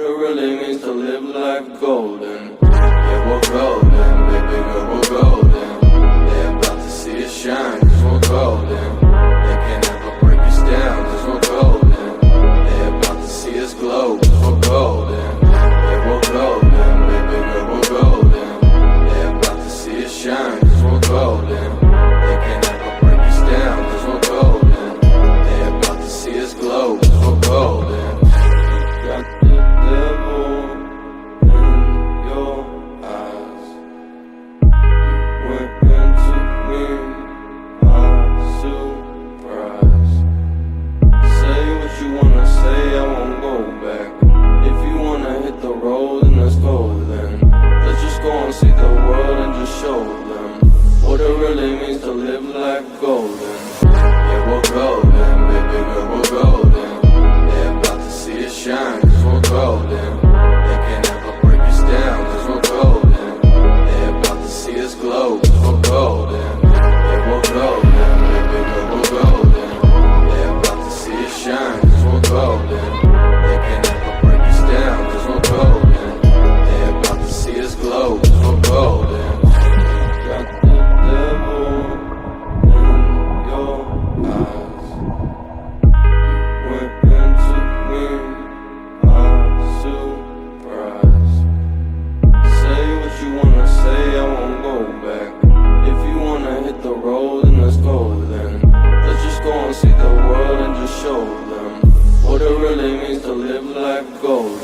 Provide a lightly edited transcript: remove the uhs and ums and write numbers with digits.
it really means to live life golden. Yeah, we're golden, baby girl, we're golden. They about to see us shine, cause we're golden. They can't ever break us down, cause we're golden. They about to see us glow, cause we're golden. Yeah, we're golden, baby girl, we're golden. They about to see us shine, cause we're golden. They can't ever break us down, cause we're golden. They about to see us glow, cause we're golden. Got the devil in your eyes. You went into me, my surprise. Say what you wanna say, I won't go back. If you wanna hit the road, then let's go then. Let's just go and see the world and just show them what it really means to live life golden. Yeah, we're golden, baby girl, we're golden. They about to see us shine, cause we're golden. They can't ever break us down, cause we're golden. They about to see us glow, cause we're golden. Yeah, we're golden, baby girl, we're golden. They about to see us shine, cause we're golden. They can't ever break us down, cause we're golden. They about to see us glow, cause we're golden. Got the devil in your eyes. You went into me, my surprise. Say what you wanna say, I won't go back. If you wanna hit the road, then let's go then. Let's just go and see the world and just show them what it really means to live life golden.